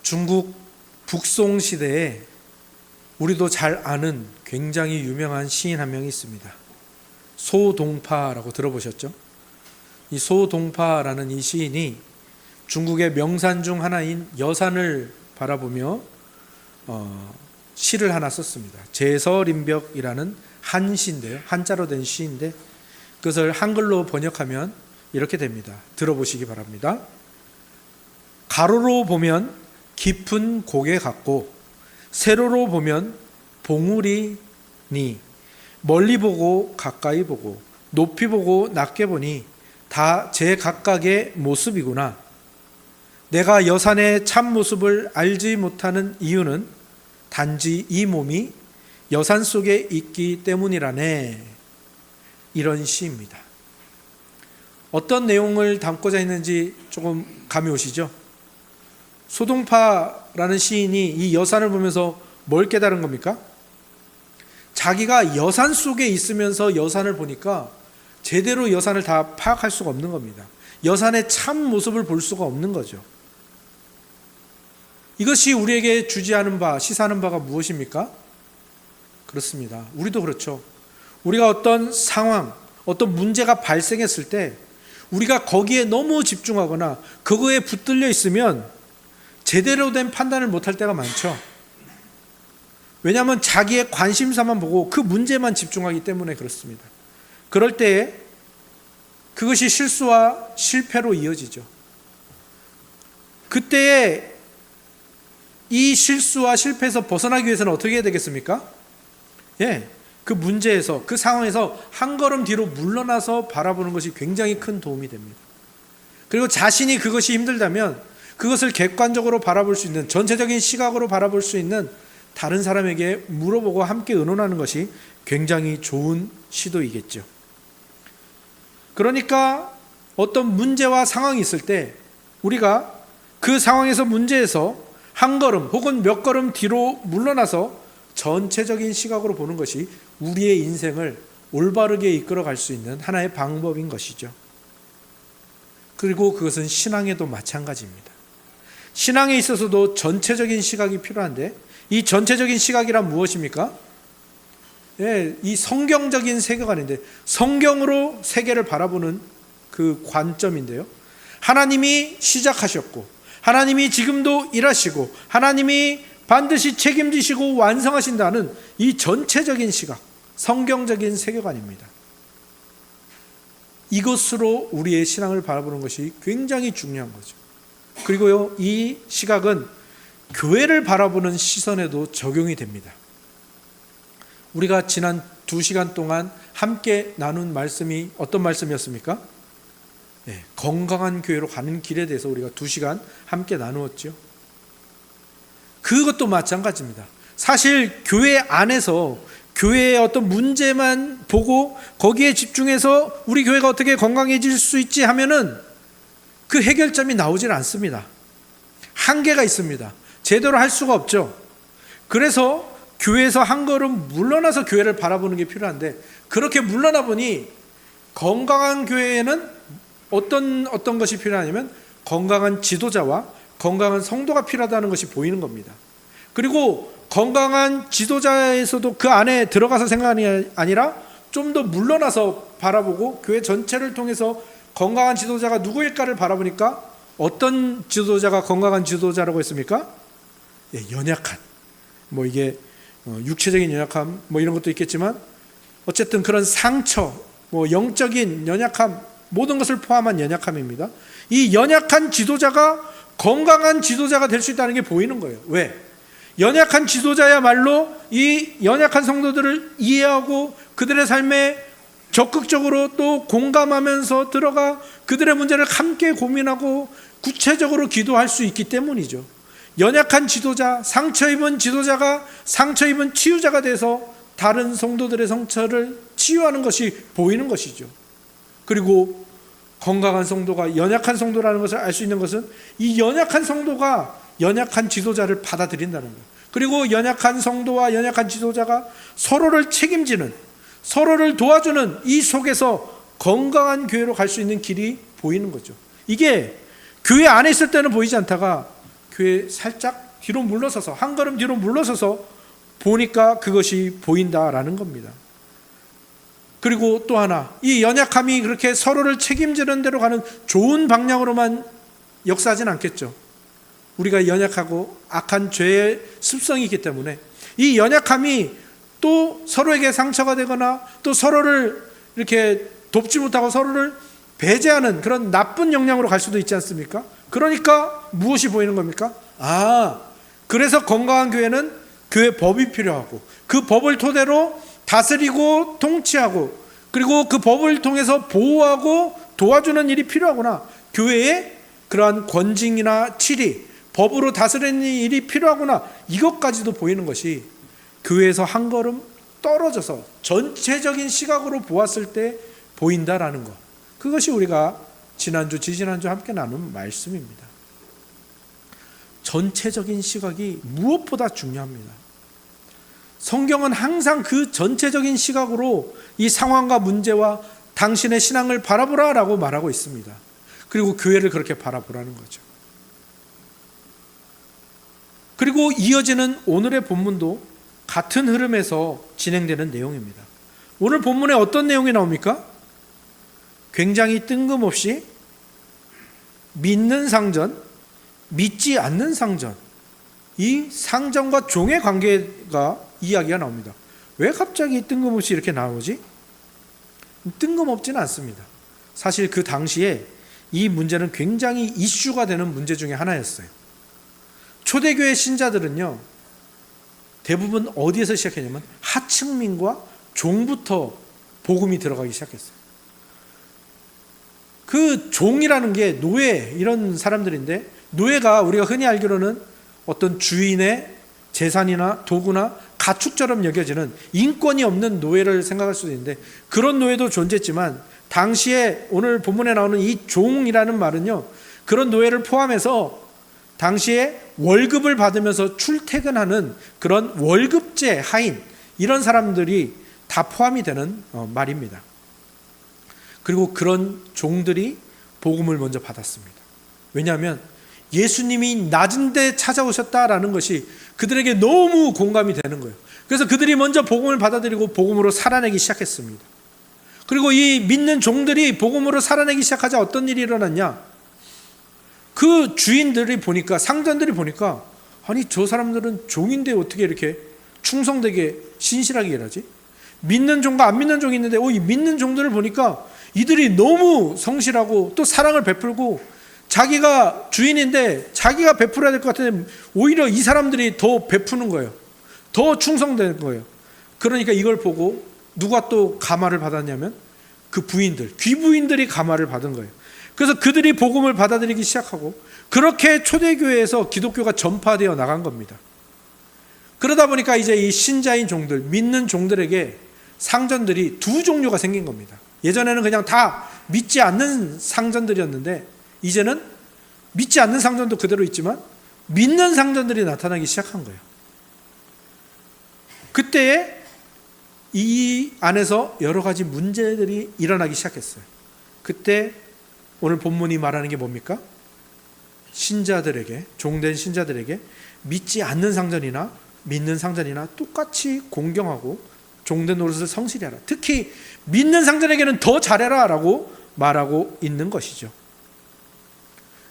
중국 북송 시대에 우리도 잘 아는 굉장히 유명한 시인 한 명이 있습니다. 소동파라고 들어보셨죠? 이 소동파라는 이 시인이 중국의 명산 중 하나인 여산을 바라보며 시를 하나 썼습니다. 제서림벽이라는 한시인데요, 한자로 된 시인데 그것을 한글로 번역하면 이렇게 됩니다. 들어보시기 바랍니다. 가로로 보면 깊은 고개 같고 세로로 보면 봉우리니, 멀리 보고 가까이 보고 높이 보고 낮게 보니 다 제 각각의 모습이구나. 내가 여산의 참모습을 알지 못하는 이유는 단지 이 몸이 여산 속에 있기 때문이라네. 이런 시입니다. 어떤 내용을 담고자 했는지 조금 감이 오시죠? 소동파라는 시인이 이 여산을 보면서 뭘 깨달은 겁니까? 자기가 여산 속에 있으면서 여산을 보니까 제대로 여산을 다 파악할 수가 없는 겁니다. 여산의 참 모습을 볼 수가 없는 거죠. 이것이 우리에게 주지하는 바, 시사하는 바가 무엇입니까? 그렇습니다. 우리도 그렇죠. 우리가 어떤 상황, 어떤 문제가 발생했을 때 우리가 거기에 너무 집중하거나 그거에 붙들려 있으면 제대로 된 판단을 못할 때가 많죠. 왜냐하면 자기의 관심사만 보고 그 문제만 집중하기 때문에 그렇습니다. 그럴 때에 그것이 실수와 실패로 이어지죠. 그때에 이 실수와 실패에서 벗어나기 위해서는 어떻게 해야 되겠습니까? 그 문제에서, 그 상황에서 한 걸음 뒤로 물러나서 바라보는 것이 굉장히 큰 도움이 됩니다. 그리고 자신이 그것이 힘들다면 그것을 객관적으로 바라볼 수 있는, 전체적인 시각으로 바라볼 수 있는 다른 사람에게 물어보고 함께 의논하는 것이 굉장히 좋은 시도이겠죠. 그러니까 어떤 문제와 상황이 있을 때 우리가 그 상황에서, 문제에서 한 걸음 혹은 몇 걸음 뒤로 물러나서 전체적인 시각으로 보는 것이 우리의 인생을 올바르게 이끌어갈 수 있는 하나의 방법인 것이죠. 그리고 그것은 신앙에도 마찬가지입니다. 신앙에 있어서도 전체적인 시각이 필요한데 이 전체적인 시각이란 무엇입니까? 이 성경적인 세계관인데 성경으로 세계를 바라보는 그 관점인데요. 하나님이 시작하셨고 하나님이 지금도 일하시고 하나님이 반드시 책임지시고 완성하신다는 이 전체적인 시각, 성경적인 세계관입니다. 이것으로 우리의 신앙을 바라보는 것이 굉장히 중요한 거죠. 그리고요, 이 시각은 교회를 바라보는 시선에도 적용이 됩니다. 우리가 지난 2시간 동안 함께 나눈 말씀이 어떤 말씀이었습니까? 건강한 교회로 가는 길에 대해서 우리가 2시간 함께 나누었죠. 그것도 마찬가지입니다. 사실 교회 안에서 교회의 어떤 문제만 보고 거기에 집중해서 우리 교회가 어떻게 건강해질 수 있지 하면은 그 해결점이 나오질 않습니다. 한계가 있습니다. 제대로 할 수가 없죠. 그래서 교회에서 한 걸음 물러나서 교회를 바라보는 게 필요한데 그렇게 물러나 보니 건강한 교회에는 어떤 것이 필요하냐면 건강한 지도자와 건강한 성도가 필요하다는 것이 보이는 겁니다. 그리고 건강한 지도자에서도 그 안에 들어가서 생각이 아니라 좀 더 물러나서 바라보고 교회 전체를 통해서 건강한 지도자가 누구일까를 바라보니까 어떤 지도자가 건강한 지도자라고 했습니까? 연약한, 이게 육체적인 연약함 이런 것도 있겠지만 어쨌든 그런 상처, 영적인 연약함, 모든 것을 포함한 연약함입니다. 이 연약한 지도자가 건강한 지도자가 될 수 있다는 게 보이는 거예요. 왜? 연약한 지도자야말로 이 연약한 성도들을 이해하고 그들의 삶에 적극적으로 또 공감하면서 들어가 그들의 문제를 함께 고민하고 구체적으로 기도할 수 있기 때문이죠. 연약한 지도자, 상처 입은 지도자가 상처 입은 치유자가 돼서 다른 성도들의 상처를 치유하는 것이 보이는 것이죠. 그리고 건강한 성도가 연약한 성도라는 것을 알 수 있는 것은 이 연약한 성도가 연약한 지도자를 받아들인다는 거예요. 그리고 연약한 성도와 연약한 지도자가 서로를 책임지는, 서로를 도와주는 이 속에서 건강한 교회로 갈 수 있는 길이 보이는 거죠. 이게 교회 안에 있을 때는 보이지 않다가 교회 살짝 뒤로 물러서서, 한 걸음 뒤로 물러서서 보니까 그것이 보인다라는 겁니다. 그리고 또 하나, 이 연약함이 그렇게 서로를 책임지는 대로 가는 좋은 방향으로만 역사하진 않겠죠. 우리가 연약하고 악한 죄의 습성이 있기 때문에 이 연약함이 또 서로에게 상처가 되거나 또 서로를 이렇게 돕지 못하고 서로를 배제하는 그런 나쁜 영향으로 갈 수도 있지 않습니까? 그러니까 무엇이 보이는 겁니까? 그래서 건강한 교회는 교회 법이 필요하고 그 법을 토대로 다스리고 통치하고 그리고 그 법을 통해서 보호하고 도와주는 일이 필요하구나. 교회에 그러한 권징이나 치리, 법으로 다스리는 일이 필요하구나. 이것까지도 보이는 것이 교회에서 한 걸음 떨어져서 전체적인 시각으로 보았을 때 보인다라는 것. 그것이 우리가 지난주, 지지난주 함께 나눈 말씀입니다. 전체적인 시각이 무엇보다 중요합니다. 성경은 항상 그 전체적인 시각으로 이 상황과 문제와 당신의 신앙을 바라보라라고 말하고 있습니다. 그리고 교회를 그렇게 바라보라는 거죠. 그리고 이어지는 오늘의 본문도 같은 흐름에서 진행되는 내용입니다. 오늘 본문에 어떤 내용이 나옵니까? 굉장히 뜬금없이 믿는 상전, 믿지 않는 상전, 이 상전과 종의 관계가 이야기가 나옵니다. 왜 갑자기 뜬금없이 이렇게 나오지? 뜬금없지는 않습니다. 사실 그 당시에 이 문제는 굉장히 이슈가 되는 문제 중에 하나였어요. 초대교회 신자들은요, 대부분 어디에서 시작했냐면 하층민과 종부터 복음이 들어가기 시작했어요. 그 종이라는 게 노예 이런 사람들인데, 노예가 우리가 흔히 알기로는 어떤 주인의 재산이나 도구나 가축처럼 여겨지는 인권이 없는 노예를 생각할 수도 있는데, 그런 노예도 존재했지만 당시에 오늘 본문에 나오는 이 종이라는 말은요, 그런 노예를 포함해서 당시에 월급을 받으면서 출퇴근하는 그런 월급제 하인, 이런 사람들이 다 포함이 되는 말입니다. 그리고 그런 종들이 복음을 먼저 받았습니다. 왜냐하면 예수님이 낮은 데 찾아오셨다라는 것이 그들에게 너무 공감이 되는 거예요. 그래서 그들이 먼저 복음을 받아들이고 복음으로 살아내기 시작했습니다. 그리고 이 믿는 종들이 복음으로 살아내기 시작하자 어떤 일이 일어났냐? 그 주인들이 보니까, 상전들이 보니까, 아니 저 사람들은 종인데 어떻게 이렇게 충성되게 신실하게 일하지? 믿는 종과 안 믿는 종이 있는데 이 믿는 종들을 보니까 이들이 너무 성실하고 또 사랑을 베풀고, 자기가 주인인데 자기가 베풀어야 될 것 같은데 오히려 이 사람들이 더 베푸는 거예요. 더 충성되는 거예요. 그러니까 이걸 보고 누가 또 감화를 받았냐면 그 부인들, 귀부인들이 감화를 받은 거예요. 그래서 그들이 복음을 받아들이기 시작하고, 그렇게 초대교회에서 기독교가 전파되어 나간 겁니다. 그러다 보니까 이제 이 신자인 종들, 믿는 종들에게 상전들이 두 종류가 생긴 겁니다. 예전에는 그냥 다 믿지 않는 상전들이었는데, 이제는 믿지 않는 상전도 그대로 있지만 믿는 상전들이 나타나기 시작한 거예요. 그때에 이 안에서 여러 가지 문제들이 일어나기 시작했어요. 그때 오늘 본문이 말하는 게 뭡니까? 신자들에게, 종된 신자들에게 믿지 않는 상전이나 믿는 상전이나 똑같이 공경하고 종된 노릇을 성실히 하라. 특히 믿는 상전에게는 더 잘해라 라고 말하고 있는 것이죠.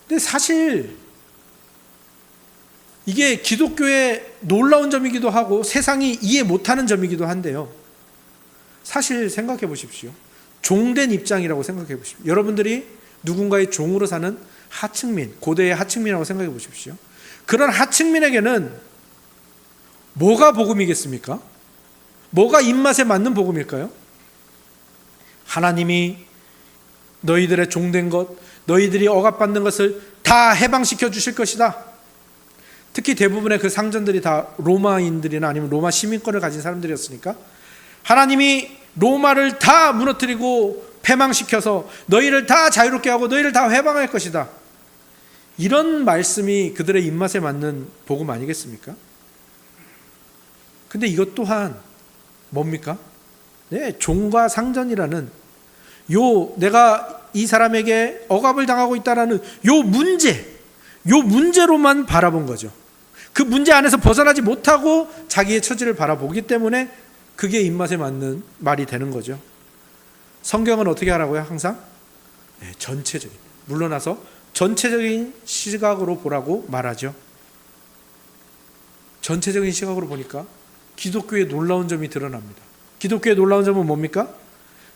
근데 사실 이게 기독교의 놀라운 점이기도 하고 세상이 이해 못하는 점이기도 한데요, 사실 생각해 보십시오. 종된 입장이라고 생각해 보십시오. 여러분들이 누군가의 종으로 사는 하층민, 고대의 하층민이라고 생각해 보십시오. 그런 하층민에게는 뭐가 복음이겠습니까? 뭐가 입맛에 맞는 복음일까요? 하나님이 너희들의 종된 것, 너희들이 억압받는 것을 다 해방시켜 주실 것이다. 특히 대부분의 그 상전들이 다 로마인들이나 아니면 로마 시민권을 가진 사람들이었으니까 하나님이 로마를 다 무너뜨리고 패망시켜서 너희를 다 자유롭게 하고 너희를 다 해방할 것이다. 이런 말씀이 그들의 입맛에 맞는 복음 아니겠습니까? 근데 이것 또한 뭡니까? 네, 종과 상전이라는 내가 이 사람에게 억압을 당하고 있다라는 요 문제, 요 문제로만 바라본 거죠. 그 문제 안에서 벗어나지 못하고 자기의 처지를 바라보기 때문에 그게 입맛에 맞는 말이 되는 거죠. 성경은 어떻게 하라고요? 항상 전체적인, 물러나서 전체적인 시각으로 보라고 말하죠. 전체적인 시각으로 보니까 기독교의 놀라운 점이 드러납니다. 기독교의 놀라운 점은 뭡니까?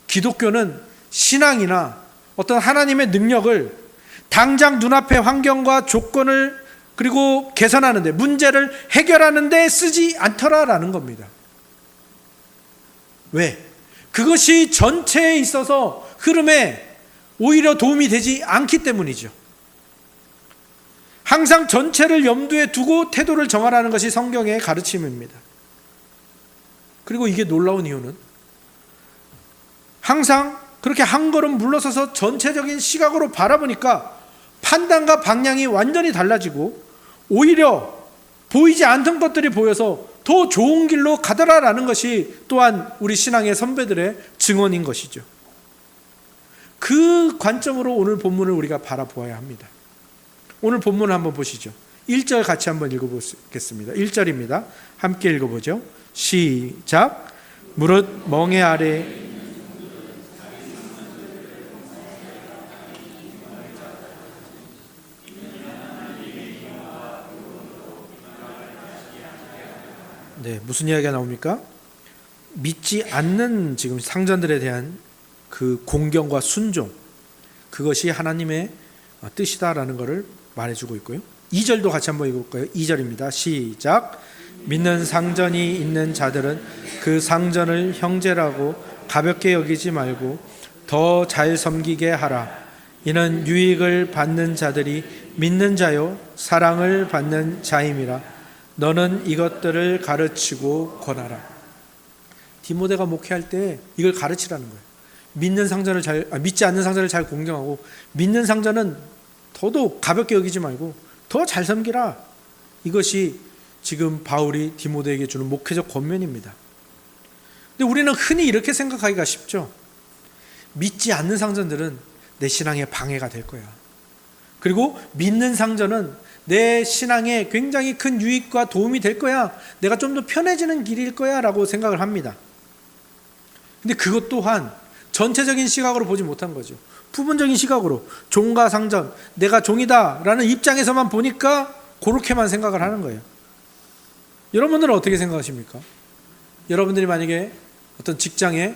기독교는 신앙이나 어떤 하나님의 능력을 당장 눈앞의 환경과 조건을 그리고 개선하는데, 문제를 해결하는데 쓰지 않더라라는 겁니다. 왜? 그것이 전체에 있어서 흐름에 오히려 도움이 되지 않기 때문이죠. 항상 전체를 염두에 두고 태도를 정하라는 것이 성경의 가르침입니다. 그리고 이게 놀라운 이유는 항상 그렇게 한 걸음 물러서서 전체적인 시각으로 바라보니까 판단과 방향이 완전히 달라지고 오히려 보이지 않던 것들이 보여서 더 좋은 길로 가더라라는 것이 또한 우리 신앙의 선배들의 증언인 것이죠. 그 관점으로 오늘 본문을 우리가 바라보아야 합니다. 오늘 본문을 한번 보시죠. 1절 같이 한번 읽어보겠습니다. 1절입니다. 함께 읽어보죠. 시작. 무릇 멍에 아래 무슨 이야기가 나옵니까? 믿지 않는 지금 상전들에 대한 그 공경과 순종, 그것이 하나님의 뜻이다라는 것을 말해주고 있고요. 2절도 같이 한번 읽어볼까요? 2절입니다. 시작. 믿는 상전이 있는 자들은 그 상전을 형제라고 가볍게 여기지 말고 더 잘 섬기게 하라. 이는 유익을 받는 자들이 믿는 자요 사랑을 받는 자임이라. 너는 이것들을 가르치고 권하라. 디모데가 목회할 때 이걸 가르치라는 거예요. 믿지 않는 상전을 잘 공경하고, 믿는 상전은 더더욱 가볍게 여기지 말고 더 잘 섬기라. 이것이 지금 바울이 디모데에게 주는 목회적 권면입니다. 근데 우리는 흔히 이렇게 생각하기가 쉽죠. 믿지 않는 상전들은 내 신앙에 방해가 될 거야. 그리고 믿는 상전은 내 신앙에 굉장히 큰 유익과 도움이 될 거야. 내가 좀 더 편해지는 길일 거야 라고 생각을 합니다. 근데 그것 또한 전체적인 시각으로 보지 못한 거죠. 부분적인 시각으로 종과 상전, 내가 종이다 라는 입장에서만 보니까 그렇게만 생각을 하는 거예요. 여러분들은 어떻게 생각하십니까? 여러분들이 만약에 어떤 직장에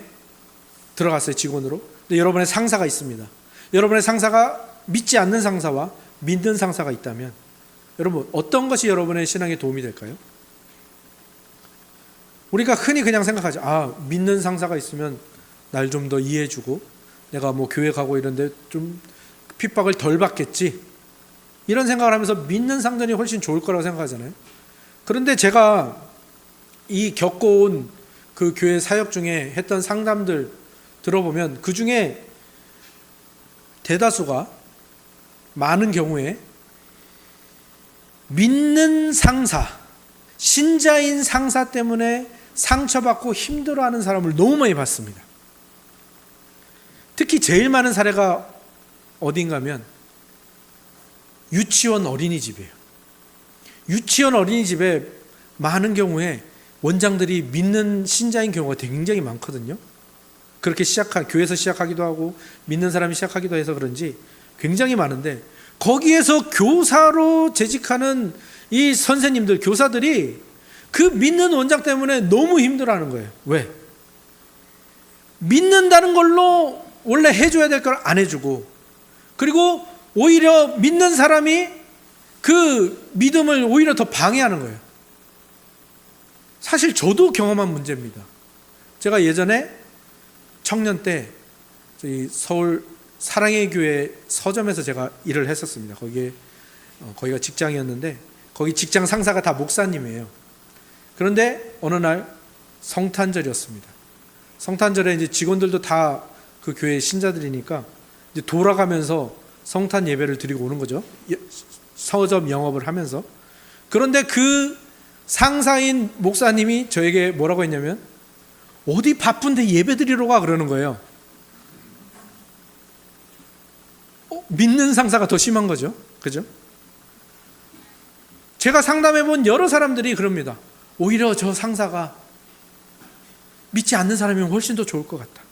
들어갔어요. 직원으로. 근데 여러분의 상사가 있습니다. 여러분의 상사가 믿지 않는 상사와 믿는 상사가 있다면 여러분 어떤 것이 여러분의 신앙에 도움이 될까요? 우리가 흔히 그냥 생각하죠. 믿는 상사가 있으면 날 좀 더 이해해주고 내가 뭐 교회 가고 이런데 좀 핍박을 덜 받겠지, 이런 생각을 하면서 믿는 상전이 훨씬 좋을 거라고 생각하잖아요. 그런데 제가 이 겪어온 그 교회 사역 중에 했던 상담들 들어보면 그 중에 대다수가 많은 경우에 믿는 상사, 신자인 상사 때문에 상처받고 힘들어하는 사람을 너무 많이 봤습니다. 특히 제일 많은 사례가 어딘가면 유치원 어린이집이에요. 유치원 어린이집에 많은 경우에 원장들이 믿는 신자인 경우가 굉장히 많거든요. 그렇게 교회에서 시작하기도 하고 믿는 사람이 시작하기도 해서 그런지 굉장히 많은데, 거기에서 교사로 재직하는 이 선생님들, 교사들이 그 믿는 원장 때문에 너무 힘들어하는 거예요. 왜? 믿는다는 걸로 원래 해줘야 될 걸 안 해주고, 그리고 오히려 믿는 사람이 그 믿음을 오히려 더 방해하는 거예요. 사실 저도 경험한 문제입니다. 제가 예전에 청년 때 저희 서울 사랑의 교회 서점에서 제가 일을 했었습니다. 거기가 직장이었는데 거기 직장 상사가 다 목사님이에요. 그런데 어느 날 성탄절이었습니다. 성탄절에 이제 직원들도 다 그 교회 신자들이니까 이제 돌아가면서 성탄 예배를 드리고 오는 거죠. 서점 영업을 하면서. 그런데 그 상사인 목사님이 저에게 뭐라고 했냐면, 어디 바쁜데 예배 드리러 가, 그러는 거예요. 믿는 상사가 더 심한 거죠. 그죠? 제가 상담해 본 여러 사람들이 그럽니다. 오히려 저 상사가 믿지 않는 사람이면 훨씬 더 좋을 것 같다.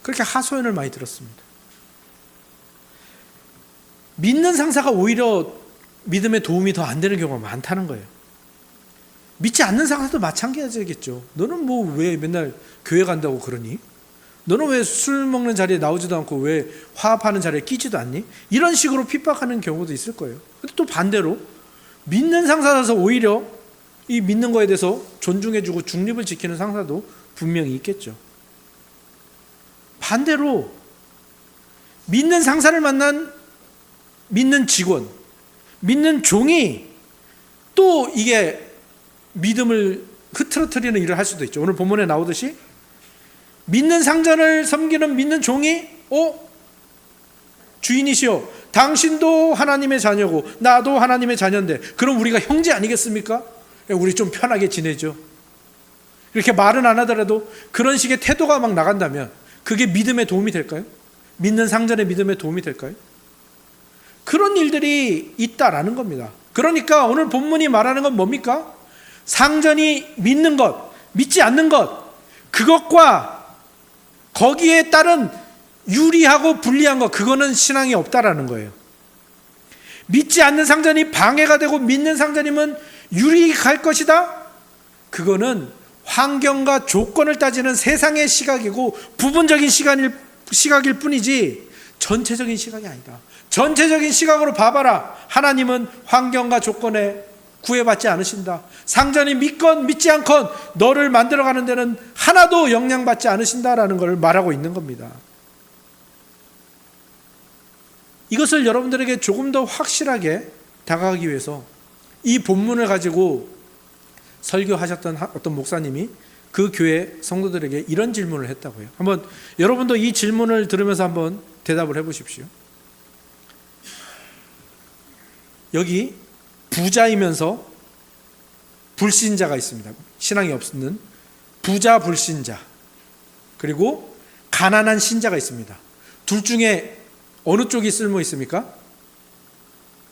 그렇게 하소연을 많이 들었습니다. 믿는 상사가 오히려 믿음에 도움이 더 안 되는 경우가 많다는 거예요. 믿지 않는 상사도 마찬가지겠죠. 너는 뭐 왜 맨날 교회 간다고 그러니? 너는 왜 술 먹는 자리에 나오지도 않고 왜 화합하는 자리에 끼지도 않니? 이런 식으로 핍박하는 경우도 있을 거예요. 근데 또 반대로 믿는 상사라서 오히려 이 믿는 거에 대해서 존중해주고 중립을 지키는 상사도 분명히 있겠죠. 반대로 믿는 상사를 만난 믿는 직원, 믿는 종이 또 이게 믿음을 흐트러뜨리는 일을 할 수도 있죠. 오늘 본문에 나오듯이 믿는 상전을 섬기는 믿는 종이 주인이시여 당신도 하나님의 자녀고 나도 하나님의 자녀인데 그럼 우리가 형제 아니겠습니까? 우리 좀 편하게 지내죠. 이렇게 말은 안 하더라도 그런 식의 태도가 막 나간다면 그게 믿음에 도움이 될까요? 믿는 상전의 믿음에 도움이 될까요? 그런 일들이 있다라는 겁니다. 그러니까 오늘 본문이 말하는 건 뭡니까? 상전이 믿는 것, 믿지 않는 것, 그것과 거기에 따른 유리하고 불리한 것, 그거는 신앙이 없다라는 거예요. 믿지 않는 상전이 방해가 되고 믿는 상전이면 유리할 것이다? 그거는 환경과 조건을 따지는 세상의 시각이고 부분적인 시각일 뿐이지 전체적인 시각이 아니다. 전체적인 시각으로 봐봐라. 하나님은 환경과 조건에 구애받지 않으신다. 상전이 믿건 믿지 않건 너를 만들어가는 데는 하나도 영향받지 않으신다라는 걸 말하고 있는 겁니다. 이것을 여러분들에게 조금 더 확실하게 다가가기 위해서 이 본문을 가지고 설교하셨던 어떤 목사님이 그 교회 성도들에게 이런 질문을 했다고요. 한번 여러분도 이 질문을 들으면서 한번 대답을 해보십시오. 여기 부자이면서 불신자가 있습니다. 신앙이 없는 부자 불신자, 그리고 가난한 신자가 있습니다. 둘 중에 어느 쪽이 쓸모 있습니까?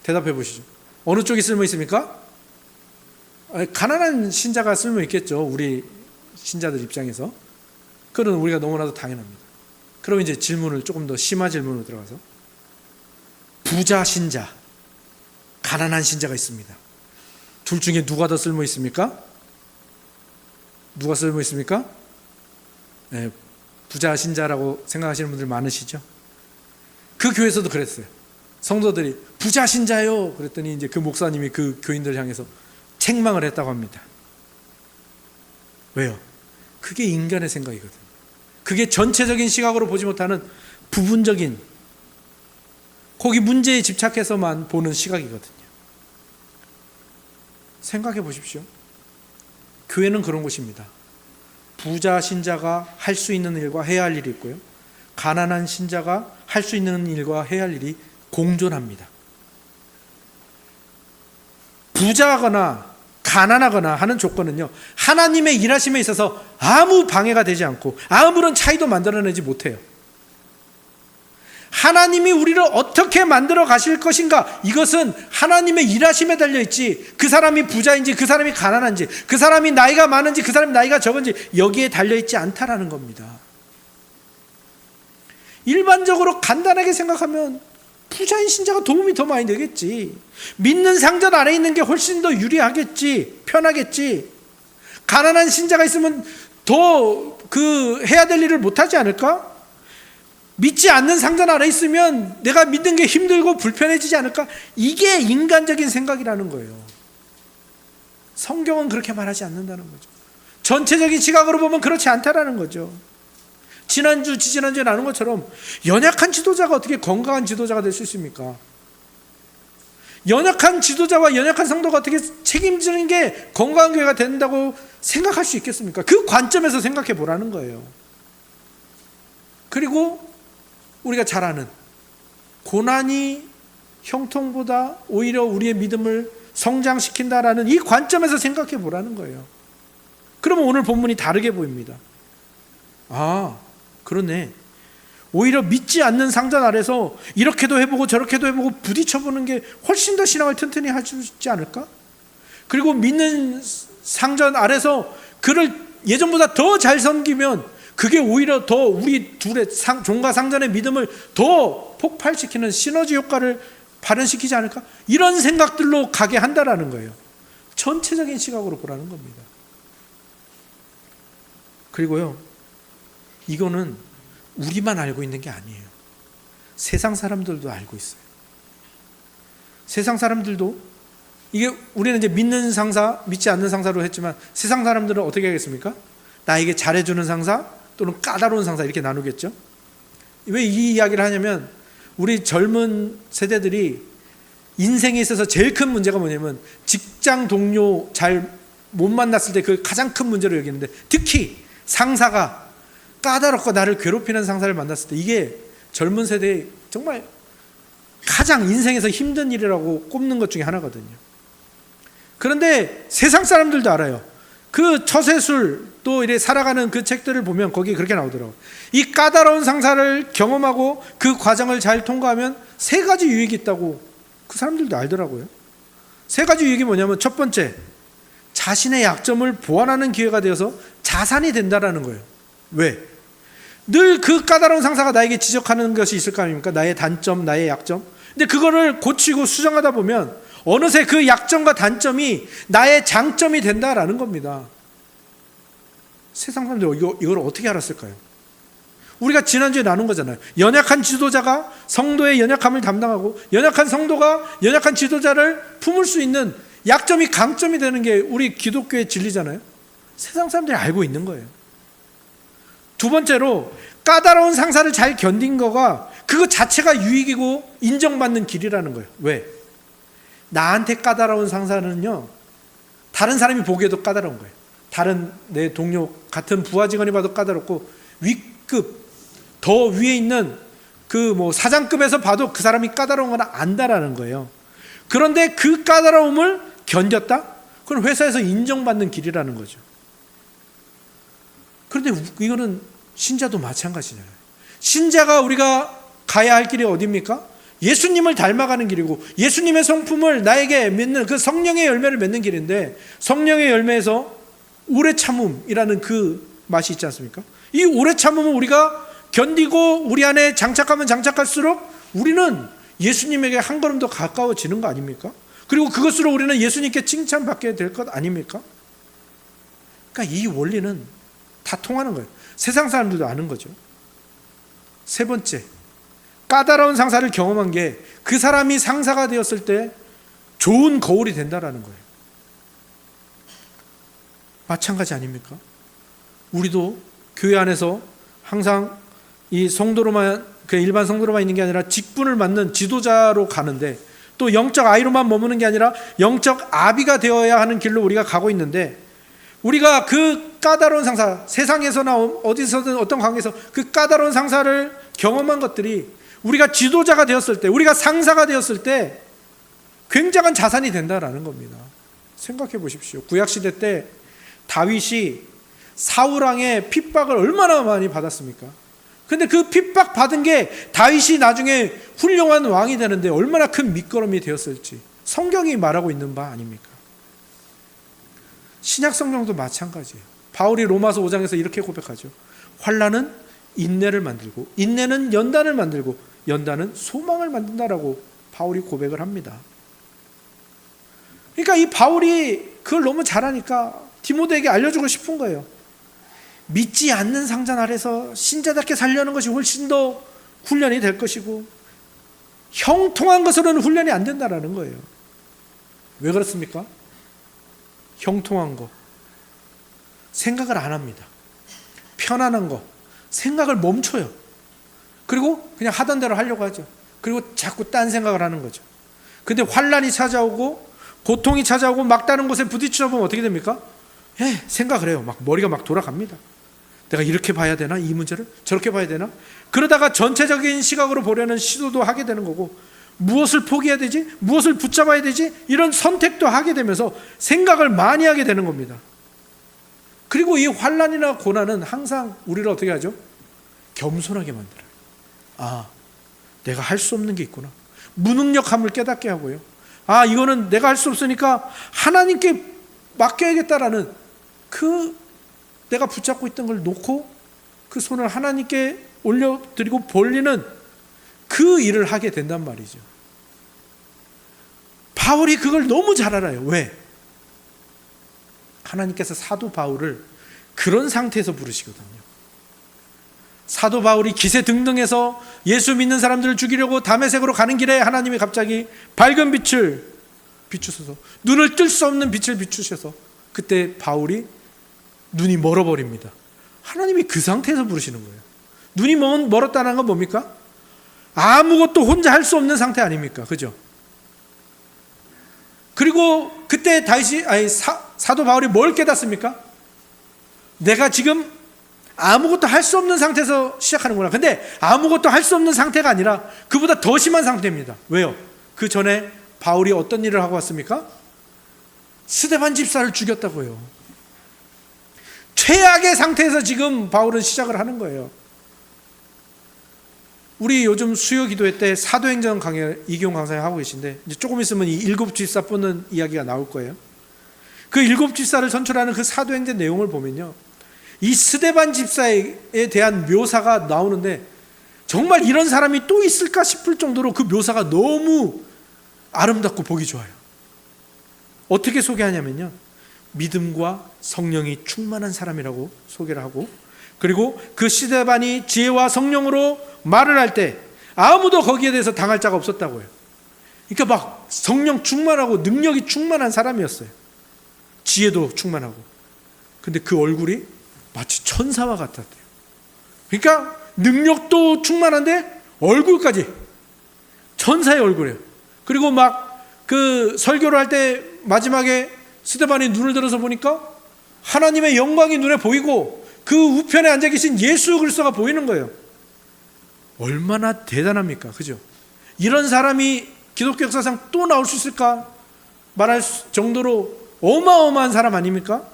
대답해 보시죠. 어느 쪽이 쓸모 있습니까? 가난한 신자가 쓸모 있겠죠. 우리 신자들 입장에서. 그건 우리가 너무나도 당연합니다. 그럼 이제 질문을 조금 더 심화 질문으로 들어가서 부자 신자, 가난한 신자가 있습니다. 둘 중에 누가 더 쓸모 있습니까? 누가 쓸모 있습니까? 네, 부자 신자라고 생각하시는 분들 많으시죠? 그 교회에서도 그랬어요. 성도들이 부자 신자요. 그랬더니 이제 그 목사님이 그 교인들 향해서 책망을 했다고 합니다. 왜요? 그게 인간의 생각이거든요. 그게 전체적인 시각으로 보지 못하는 부분적인, 거기 문제에 집착해서만 보는 시각이거든요. 생각해 보십시오. 교회는 그런 곳입니다. 부자 신자가 할 수 있는 일과 해야 할 일이 있고요. 가난한 신자가 할 수 있는 일과 해야 할 일이 공존합니다. 부자거나 가난하거나 하는 조건은요, 하나님의 일하심에 있어서 아무 방해가 되지 않고 아무런 차이도 만들어내지 못해요. 하나님이 우리를 어떻게 만들어 가실 것인가, 이것은 하나님의 일하심에 달려있지, 그 사람이 부자인지 그 사람이 가난한지 그 사람이 나이가 많은지 그 사람이 나이가 적은지 여기에 달려있지 않다라는 겁니다. 일반적으로 간단하게 생각하면 부자인 신자가 도움이 더 많이 되겠지. 믿는 상전 안에 있는 게 훨씬 더 유리하겠지, 편하겠지. 가난한 신자가 있으면 더 해야 될 일을 못하지 않을까? 믿지 않는 상전 안에 있으면 내가 믿는 게 힘들고 불편해지지 않을까? 이게 인간적인 생각이라는 거예요. 성경은 그렇게 말하지 않는다는 거죠. 전체적인 시각으로 보면 그렇지 않다라는 거죠. 지난주, 지지난주에 나눈 것처럼 연약한 지도자가 어떻게 건강한 지도자가 될 수 있습니까? 연약한 지도자와 연약한 성도가 어떻게 책임지는 게 건강한 교회가 된다고 생각할 수 있겠습니까? 그 관점에서 생각해 보라는 거예요. 그리고 우리가 잘 아는 고난이 형통보다 오히려 우리의 믿음을 성장시킨다라는 이 관점에서 생각해 보라는 거예요. 그러면 오늘 본문이 다르게 보입니다. 그러네. 오히려 믿지 않는 상전 아래서 이렇게도 해보고 저렇게도 해보고 부딪혀보는 게 훨씬 더 신앙을 튼튼히 해주지 않을까? 그리고 믿는 상전 아래서 그를 예전보다 더 잘 섬기면 그게 오히려 더 우리 둘의 종과 상전의 믿음을 더 폭발시키는 시너지 효과를 발현시키지 않을까? 이런 생각들로 가게 한다라는 거예요. 전체적인 시각으로 보라는 겁니다. 그리고요, 이거는 우리만 알고 있는 게 아니에요. 세상 사람들도 알고 있어요. 세상 사람들도, 이게 우리는 이제 믿는 상사, 믿지 않는 상사로 했지만 세상 사람들은 어떻게 하겠습니까? 나에게 잘해주는 상사 또는 까다로운 상사 이렇게 나누겠죠. 왜 이 이야기를 하냐면 우리 젊은 세대들이 인생에 있어서 제일 큰 문제가 뭐냐면 직장 동료 잘 못 만났을 때 그 가장 큰 문제로 여기는데, 특히 상사가 까다롭고 나를 괴롭히는 상사를 만났을 때 이게 젊은 세대의 정말 가장 인생에서 힘든 일이라고 꼽는 것 중에 하나거든요. 그런데 세상 사람들도 알아요. 그 처세술 또 이래 살아가는 그 책들을 보면 거기에 그렇게 나오더라고요. 이 까다로운 상사를 경험하고 그 과정을 잘 통과하면 세 가지 유익이 있다고 그 사람들도 알더라고요. 세 가지 유익이 뭐냐면, 첫 번째, 자신의 약점을 보완하는 기회가 되어서 자산이 된다라는 거예요. 왜? 늘 그 까다로운 상사가 나에게 지적하는 것이 있을 거 아닙니까? 나의 단점, 나의 약점. 근데 그거를 고치고 수정하다 보면 어느새 그 약점과 단점이 나의 장점이 된다라는 겁니다. 세상 사람들 이걸 어떻게 알았을까요? 우리가 지난주에 나눈 거잖아요. 연약한 지도자가 성도의 연약함을 담당하고 연약한 성도가 연약한 지도자를 품을 수 있는 약점이 강점이 되는 게 우리 기독교의 진리잖아요. 세상 사람들이 알고 있는 거예요. 두 번째로, 까다로운 상사를 잘 견딘 거가 그거 자체가 유익이고 인정받는 길이라는 거예요. 왜? 나한테 까다로운 상사는요, 다른 사람이 보기에도 까다로운 거예요. 다른 내 동료, 같은 부하 직원이 봐도 까다롭고, 윗급 더 위에 있는 그 사장급에서 봐도 그 사람이 까다로운 건 안다라는 거예요. 그런데 그 까다로움을 견뎠다? 그건 회사에서 인정받는 길이라는 거죠. 그런데 이거는 신자도 마찬가지잖아요. 신자가 우리가 가야 할 길이 어디입니까? 예수님을 닮아가는 길이고, 예수님의 성품을 나에게 맺는 그 성령의 열매를 맺는 길인데, 성령의 열매에서 오래 참음이라는 그 맛이 있지 않습니까? 이 오래 참음은 우리가 견디고 우리 안에 장착하면 장착할수록 우리는 예수님에게 한 걸음 더 가까워지는 거 아닙니까? 그리고 그것으로 우리는 예수님께 칭찬받게 될 것 아닙니까? 그러니까 이 원리는 다 통하는 거예요. 세상 사람들도 아는 거죠. 세 번째, 까다로운 상사를 경험한 게 그 사람이 상사가 되었을 때 좋은 거울이 된다라는 거예요. 마찬가지 아닙니까? 우리도 교회 안에서 항상 이 성도로만, 그 일반 성도로만 있는 게 아니라 직분을 맡는 지도자로 가는데, 또 영적 아이로만 머무는 게 아니라 영적 아비가 되어야 하는 길로 우리가 가고 있는데, 우리가 그 까다로운 상사, 세상에서나 어디서든 어떤 관계에서 그 까다로운 상사를 경험한 것들이 우리가 지도자가 되었을 때, 우리가 상사가 되었을 때 굉장한 자산이 된다라는 겁니다. 생각해 보십시오. 구약시대 때 다윗이 사울왕의 핍박을 얼마나 많이 받았습니까? 근데 그 핍박 받은 게 다윗이 나중에 훌륭한 왕이 되는데 얼마나 큰 밑거름이 되었을지 성경이 말하고 있는 바 아닙니까? 신약 성경도 마찬가지예요. 바울이 로마서 5장에서 이렇게 고백하죠. 환난은 인내를 만들고, 인내는 연단을 만들고, 연단은 소망을 만든다라고 바울이 고백을 합니다. 그러니까 이 바울이 그걸 너무 잘하니까 디모데에게 알려주고 싶은 거예요. 믿지 않는 상전 아래서 신자답게 살려는 것이 훨씬 더 훈련이 될 것이고, 형통한 것으로는 훈련이 안 된다라는 거예요. 왜 그렇습니까? 형통한 거, 생각을 안 합니다. 편안한 거, 생각을 멈춰요. 그리고 그냥 하던 대로 하려고 하죠. 그리고 자꾸 딴 생각을 하는 거죠. 근데 환난이 찾아오고 고통이 찾아오고 막다른 곳에 부딪혀 보면 어떻게 됩니까? 생각을 해요. 막 머리가 막 돌아갑니다. 내가 이렇게 봐야 되나? 이 문제를? 저렇게 봐야 되나? 그러다가 전체적인 시각으로 보려는 시도도 하게 되는 거고, 무엇을 포기해야 되지? 무엇을 붙잡아야 되지? 이런 선택도 하게 되면서 생각을 많이 하게 되는 겁니다. 그리고 이 환난이나 고난은 항상 우리를 어떻게 하죠? 겸손하게 만들어요. 아, 내가 할 수 없는 게 있구나. 무능력함을 깨닫게 하고요. 아, 이거는 내가 할 수 없으니까 하나님께 맡겨야겠다라는 내가 붙잡고 있던 걸 놓고 그 손을 하나님께 올려드리고 벌리는 그 일을 하게 된단 말이죠. 바울이 그걸 너무 잘 알아요. 왜? 하나님께서 사도 바울을 그런 상태에서 부르시거든요. 사도 바울이 기세등등해서 예수 믿는 사람들을 죽이려고 다메섹으로 가는 길에 하나님이 갑자기 밝은 빛을 비추셔서, 눈을 뜰 수 없는 빛을 비추셔서 그때 바울이 눈이 멀어버립니다. 하나님이 그 상태에서 부르시는 거예요. 눈이 멀었다는 건 뭡니까? 아무것도 혼자 할 수 없는 상태 아닙니까? 그죠? 그리고 그때 사도 바울이 뭘 깨닫습니까? 내가 지금 아무것도 할 수 없는 상태에서 시작하는구나. 근데 아무것도 할 수 없는 상태가 아니라 그보다 더 심한 상태입니다. 왜요? 그 전에 바울이 어떤 일을 하고 왔습니까? 스데반 집사를 죽였다고요. 최악의 상태에서 지금 바울은 시작을 하는 거예요. 우리 요즘 수요 기도회 때 사도행전 강의 이기용 강사님 하고 계신데, 이제 조금 있으면 이 일곱 집사 뽑는 이야기가 나올 거예요. 그 일곱 집사를 선출하는 그 사도행전 내용을 보면요, 이 스데반 집사에 대한 묘사가 나오는데 정말 이런 사람이 또 있을까 싶을 정도로 그 묘사가 너무 아름답고 보기 좋아요. 어떻게 소개하냐면요, 믿음과 성령이 충만한 사람이라고 소개를 하고, 그리고 그 스데반이 지혜와 성령으로 말을 할 때 아무도 거기에 대해서 당할 자가 없었다고요. 그러니까 막 성령 충만하고 능력이 충만한 사람이었어요. 지혜도 충만하고. 근데 그 얼굴이 마치 천사와 같았대요. 그러니까 능력도 충만한데 얼굴까지 천사의 얼굴이에요. 그리고 막 그 설교를 할 때 마지막에 스데반이 눈을 들어서 보니까 하나님의 영광이 눈에 보이고 그 우편에 앉아 계신 예수 그리스도가 보이는 거예요. 얼마나 대단합니까? 그죠? 이런 사람이 기독교 역사상 또 나올 수 있을까 말할 정도로 어마어마한 사람 아닙니까?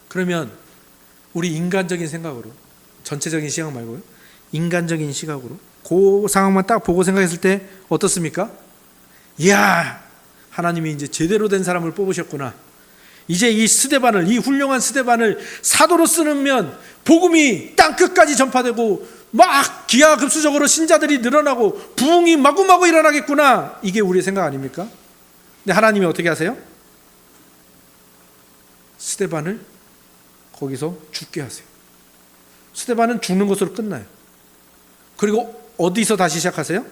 그러면 우리 인간적인 생각으로, 전체적인 시각 말고요, 인간적인 시각으로 그 상황만 딱 보고 생각했을 때 어떻습니까? 이야, 하나님이 이제 제대로 된 사람을 뽑으셨구나. 이제 이 스데반을, 이 훌륭한 스데반을 사도로 쓰면 복음이 땅 끝까지 전파되고 막 기하급수적으로 신자들이 늘어나고 부흥이 마구마구 일어나겠구나. 이게 우리의 생각 아닙니까? 근데 하나님이 어떻게 하세요? 스데반을 거기서 죽게 하세요. 스데반은 죽는 것으로 끝나요. 그리고 어디서 다시 시작하세요?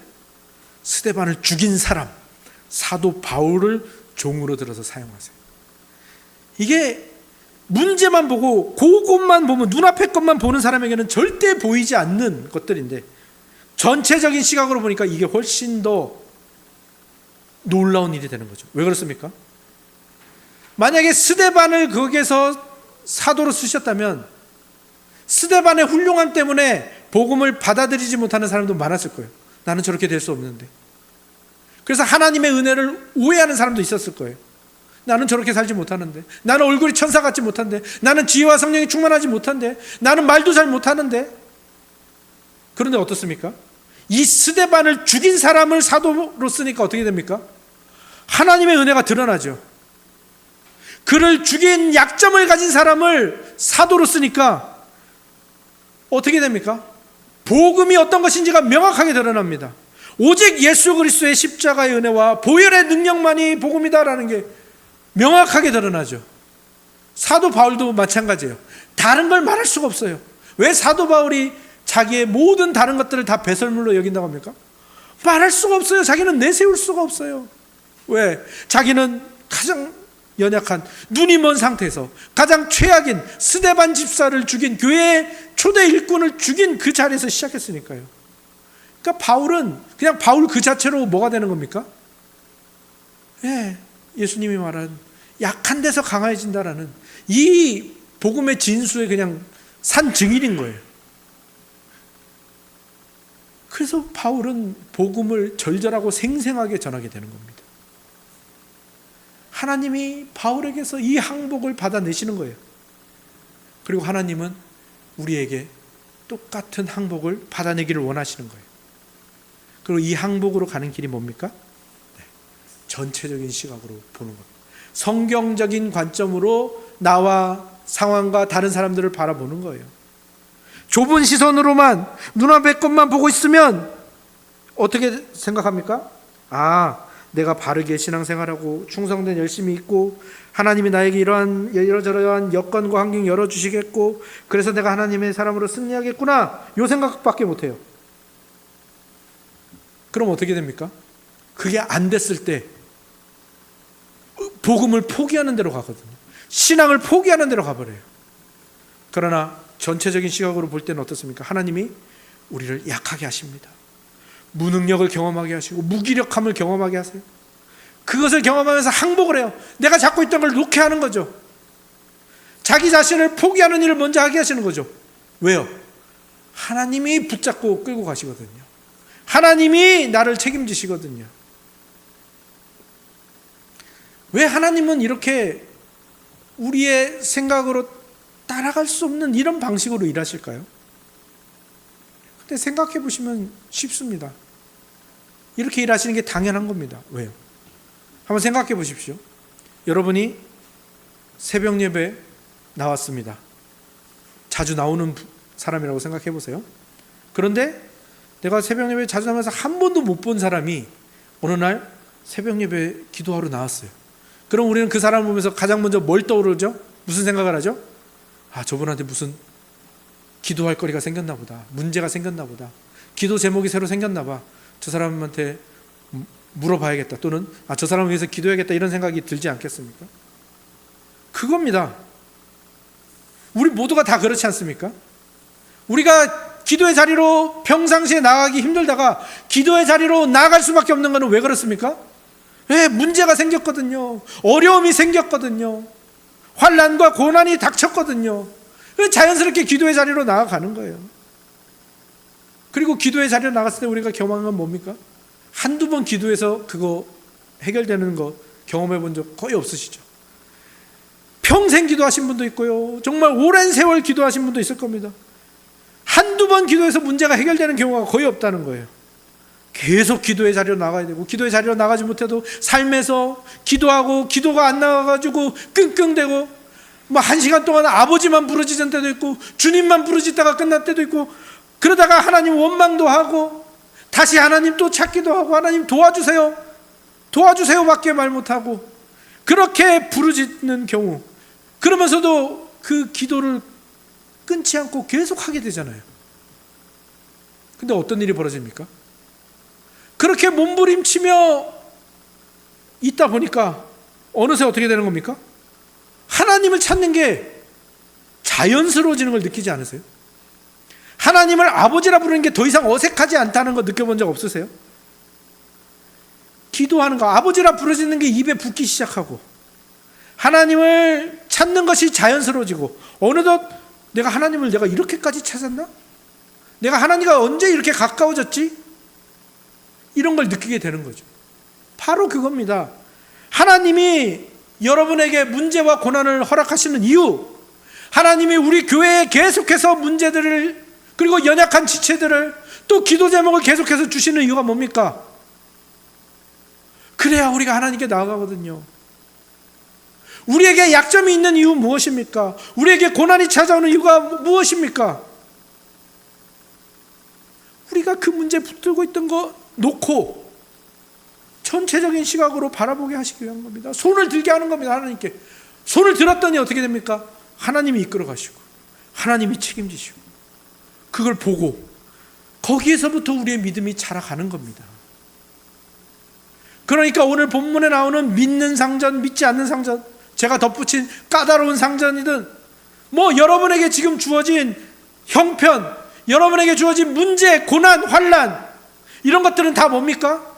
스데반을 죽인 사람, 사도 바울을 종으로 들어서 사용하세요. 이게 문제만 보고 그것만 보면, 눈앞의 것만 보는 사람에게는 절대 보이지 않는 것들인데 전체적인 시각으로 보니까 이게 훨씬 더 놀라운 일이 되는 거죠. 왜 그렇습니까? 만약에 스데반을 거기에서 사도로 쓰셨다면 스데반의 훌륭함 때문에 복음을 받아들이지 못하는 사람도 많았을 거예요. 나는 저렇게 될 수 없는데. 그래서 하나님의 은혜를 오해하는 사람도 있었을 거예요. 나는 저렇게 살지 못하는데, 나는 얼굴이 천사 같지 못한데, 나는 지혜와 성령이 충만하지 못한데, 나는 말도 잘 못하는데. 그런데 어떻습니까? 이 스데반을 죽인 사람을 사도로 쓰니까 어떻게 됩니까? 하나님의 은혜가 드러나죠. 그를 죽인 약점을 가진 사람을 사도로 쓰니까 어떻게 됩니까? 복음이 어떤 것인지가 명확하게 드러납니다. 오직 예수 그리스도의 십자가의 은혜와 보혈의 능력만이 복음이다라는 게 명확하게 드러나죠. 사도 바울도 마찬가지예요. 다른 걸 말할 수가 없어요. 왜 사도 바울이 자기의 모든 다른 것들을 다 배설물로 여긴다고 합니까? 말할 수가 없어요. 자기는 내세울 수가 없어요. 왜? 자기는 가장 연약한, 눈이 먼 상태에서 가장 최악인 스데반 집사를 죽인, 교회의 초대 일꾼을 죽인 그 자리에서 시작했으니까요. 그러니까 바울은 그냥 바울 그 자체로 뭐가 되는 겁니까? 예수님이 말한 약한 데서 강해진다라는 이 복음의 진수의 그냥 산 증인인 거예요. 그래서 바울은 복음을 절절하고 생생하게 전하게 되는 겁니다. 하나님이 바울에게서 이 항복을 받아내시는 거예요. 그리고 하나님은 우리에게 똑같은 항복을 받아내기를 원하시는 거예요. 그리고 이 항복으로 가는 길이 뭡니까? 전체적인 시각으로 보는 겁니다. 성경적인 관점으로 나와 상황과 다른 사람들을 바라보는 거예요. 좁은 시선으로만 눈앞의 것만 보고 있으면 어떻게 생각합니까? 내가 바르게 신앙생활하고 충성된 열심히 있고 하나님이 나에게 이러저러한 여건과 환경 열어주시겠고 그래서 내가 하나님의 사람으로 승리하겠구나, 이 생각밖에 못해요. 그럼 어떻게 됩니까? 그게 안 됐을 때 복음을 포기하는 데로 가거든요. 신앙을 포기하는 데로 가버려요. 그러나 전체적인 시각으로 볼 때는 어떻습니까? 하나님이 우리를 약하게 하십니다. 무능력을 경험하게 하시고 무기력함을 경험하게 하세요. 그것을 경험하면서 항복을 해요. 내가 잡고 있던 걸 놓게 하는 거죠. 자기 자신을 포기하는 일을 먼저 하게 하시는 거죠. 왜요? 하나님이 붙잡고 끌고 가시거든요. 하나님이 나를 책임지시거든요. 왜 하나님은 이렇게 우리의 생각으로 따라갈 수 없는 이런 방식으로 일하실까요? 근데 생각해 보시면 쉽습니다. 이렇게 일하시는 게 당연한 겁니다. 왜요? 한번 생각해 보십시오. 여러분이 새벽 예배 나왔습니다. 자주 나오는 사람이라고 생각해 보세요. 그런데 내가 새벽 예배 자주 나면서 한 번도 못 본 사람이 어느 날 새벽 예배 기도하러 나왔어요. 그럼 우리는 그 사람을 보면서 가장 먼저 뭘 떠오르죠? 무슨 생각을 하죠? 저분한테 무슨 기도할 거리가 생겼나 보다. 문제가 생겼나 보다. 기도 제목이 새로 생겼나 봐. 저 사람한테 물어봐야겠다. 또는 저 사람을 위해서 기도해야겠다. 이런 생각이 들지 않겠습니까? 그겁니다. 우리 모두가 다 그렇지 않습니까? 우리가 기도의 자리로 평상시에 나가기 힘들다가 기도의 자리로 나아갈 수밖에 없는 것은 왜 그렇습니까? 문제가 생겼거든요. 어려움이 생겼거든요. 환난과 고난이 닥쳤거든요. 자연스럽게 기도의 자리로 나아가는 거예요. 그리고 기도의 자리로 나갔을 때 우리가 경험한 건 뭡니까? 한두 번 기도해서 그거 해결되는 거 경험해 본 적 거의 없으시죠? 평생 기도하신 분도 있고요. 정말 오랜 세월 기도하신 분도 있을 겁니다. 한두 번 기도해서 문제가 해결되는 경우가 거의 없다는 거예요. 계속 기도의 자리로 나가야 되고, 기도의 자리로 나가지 못해도 삶에서 기도하고 기도가 안 나가가지고 끙끙대고 1시간 동안 아버지만 부르짖은 때도 있고 주님만 부르짖다가 끝날 때도 있고, 그러다가 하나님 원망도 하고 다시 하나님 또 찾기도 하고 하나님 도와주세요 밖에 말 못하고 그렇게 부르짖는 경우, 그러면서도 그 기도를 끊지 않고 계속 하게 되잖아요. 근데 어떤 일이 벌어집니까? 그렇게 몸부림치며 있다 보니까 어느새 어떻게 되는 겁니까? 하나님을 찾는 게 자연스러워지는 걸 느끼지 않으세요? 하나님을 아버지라 부르는 게 더 이상 어색하지 않다는 거 느껴본 적 없으세요? 기도하는 거, 아버지라 부르짖는 게 입에 붙기 시작하고 하나님을 찾는 것이 자연스러워지고, 어느덧 내가 하나님을 내가 이렇게까지 찾았나? 내가 하나님과 언제 이렇게 가까워졌지? 이런 걸 느끼게 되는 거죠. 바로 그겁니다. 하나님이 여러분에게 문제와 고난을 허락하시는 이유, 하나님이 우리 교회에 계속해서 문제들을, 그리고 연약한 지체들을, 또 기도 제목을 계속해서 주시는 이유가 뭡니까? 그래야 우리가 하나님께 나아가거든요. 우리에게 약점이 있는 이유 무엇입니까? 우리에게 고난이 찾아오는 이유가 무엇입니까? 우리가 그 문제 붙들고 있던 거 놓고 전체적인 시각으로 바라보게 하시기 위한 겁니다. 손을 들게 하는 겁니다. 하나님께 손을 들었더니 어떻게 됩니까? 하나님이 이끌어 가시고 하나님이 책임지시고, 그걸 보고 거기에서부터 우리의 믿음이 자라가는 겁니다. 그러니까 오늘 본문에 나오는 믿는 상전, 믿지 않는 상전, 제가 덧붙인 까다로운 상전이든 여러분에게 지금 주어진 형편, 여러분에게 주어진 문제, 고난, 환난, 이런 것들은 다 뭡니까?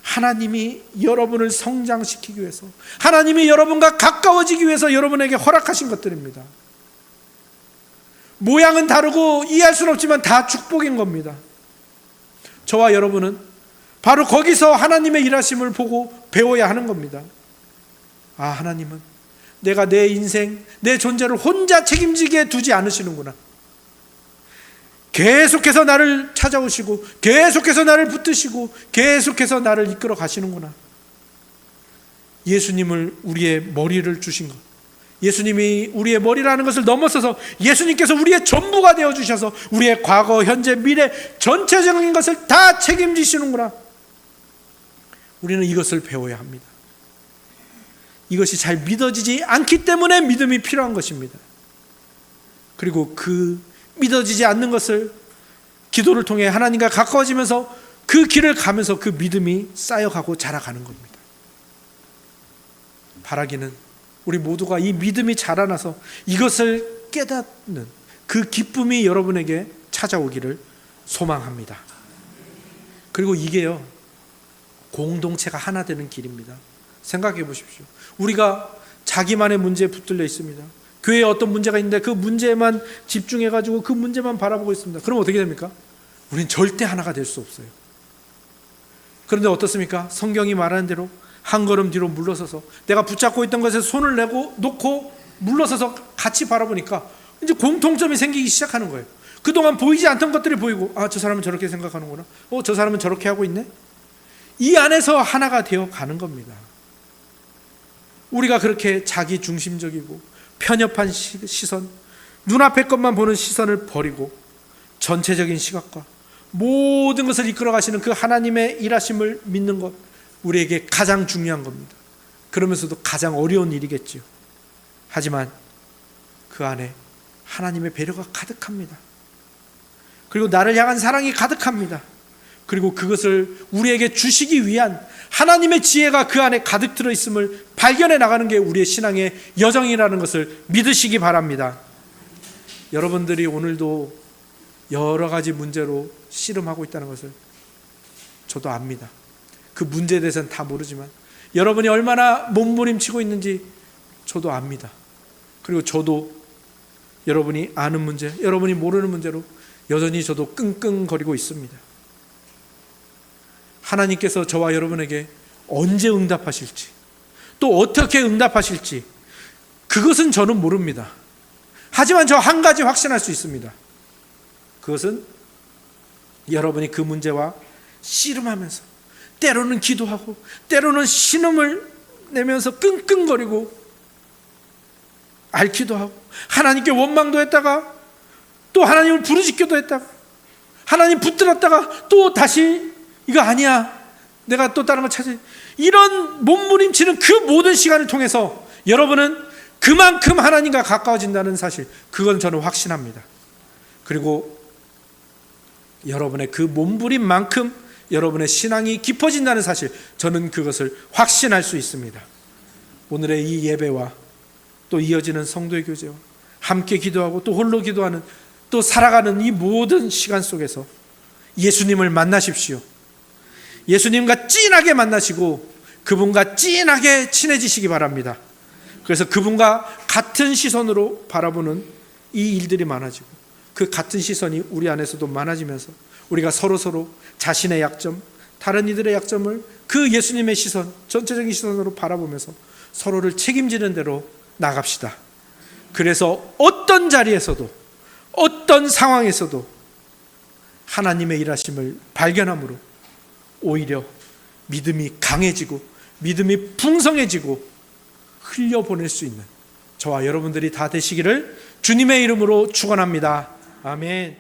하나님이 여러분을 성장시키기 위해서, 하나님이 여러분과 가까워지기 위해서 여러분에게 허락하신 것들입니다. 모양은 다르고 이해할 수는 없지만 다 축복인 겁니다. 저와 여러분은 바로 거기서 하나님의 일하심을 보고 배워야 하는 겁니다. 하나님은 내가 내 인생, 내 존재를 혼자 책임지게 두지 않으시는구나. 계속해서 나를 찾아오시고 계속해서 나를 붙드시고 계속해서 나를 이끌어 가시는구나. 예수님을 우리의 머리를 주신 것, 예수님이 우리의 머리라는 것을 넘어서서 예수님께서 우리의 전부가 되어주셔서 우리의 과거, 현재, 미래 전체적인 것을 다 책임지시는구나. 우리는 이것을 배워야 합니다. 이것이 잘 믿어지지 않기 때문에 믿음이 필요한 것입니다. 그리고 그 믿어지지 않는 것을 기도를 통해 하나님과 가까워지면서 그 길을 가면서 그 믿음이 쌓여가고 자라가는 겁니다. 바라기는 우리 모두가 이 믿음이 자라나서 이것을 깨닫는 그 기쁨이 여러분에게 찾아오기를 소망합니다. 그리고 이게요, 공동체가 하나 되는 길입니다. 생각해 보십시오. 우리가 자기만의 문제에 붙들려 있습니다. 교회에 어떤 문제가 있는데 그 문제에만 집중해가지고 그 문제만 바라보고 있습니다. 그럼 어떻게 됩니까? 우린 절대 하나가 될 수 없어요. 그런데 어떻습니까? 성경이 말하는 대로 한 걸음 뒤로 물러서서 내가 붙잡고 있던 것에 손을 놓고 물러서서 같이 바라보니까 이제 공통점이 생기기 시작하는 거예요. 그동안 보이지 않던 것들이 보이고, 아, 저 사람은 저렇게 생각하는구나. 저 사람은 저렇게 하고 있네. 이 안에서 하나가 되어 가는 겁니다. 우리가 그렇게 자기 중심적이고 편협한 시선, 눈앞의 것만 보는 시선을 버리고 전체적인 시각과 모든 것을 이끌어 가시는 그 하나님의 일하심을 믿는 것, 우리에게 가장 중요한 겁니다. 그러면서도 가장 어려운 일이겠지요. 하지만 그 안에 하나님의 배려가 가득합니다. 그리고 나를 향한 사랑이 가득합니다. 그리고 그것을 우리에게 주시기 위한 하나님의 지혜가 그 안에 가득 들어있음을 발견해 나가는 게 우리의 신앙의 여정이라는 것을 믿으시기 바랍니다. 여러분들이 오늘도 여러 가지 문제로 씨름하고 있다는 것을 저도 압니다. 그 문제에 대해서는 다 모르지만 여러분이 얼마나 몸부림치고 있는지 저도 압니다. 그리고 저도 여러분이 아는 문제, 여러분이 모르는 문제로 여전히 저도 끙끙거리고 있습니다. 하나님께서 저와 여러분에게 언제 응답하실지, 또 어떻게 응답하실지 그것은 저는 모릅니다. 하지만 저 한 가지 확신할 수 있습니다. 그것은 여러분이 그 문제와 씨름하면서 때로는 기도하고 때로는 신음을 내면서 끙끙거리고 앓기도 하고 하나님께 원망도 했다가 또 하나님을 부르짖기도 했다가 하나님 붙들었다가 또 다시 이거 아니야, 내가 또 다른 거 찾아, 이런 몸부림치는 그 모든 시간을 통해서 여러분은 그만큼 하나님과 가까워진다는 사실, 그건 저는 확신합니다. 그리고 여러분의 그 몸부림만큼 여러분의 신앙이 깊어진다는 사실, 저는 그것을 확신할 수 있습니다. 오늘의 이 예배와 또 이어지는 성도의 교제와 함께 기도하고 또 홀로 기도하는 또 살아가는 이 모든 시간 속에서 예수님을 만나십시오. 예수님과 찐하게 만나시고 그분과 찐하게 친해지시기 바랍니다. 그래서 그분과 같은 시선으로 바라보는 이 일들이 많아지고 그 같은 시선이 우리 안에서도 많아지면서 우리가 서로 자신의 약점, 다른 이들의 약점을 그 예수님의 시선, 전체적인 시선으로 바라보면서 서로를 책임지는 대로 나갑시다. 그래서 어떤 자리에서도 어떤 상황에서도 하나님의 일하심을 발견함으로 오히려 믿음이 강해지고 믿음이 풍성해지고 흘려보낼 수 있는 저와 여러분들이 다 되시기를 주님의 이름으로 축원합니다. 아멘.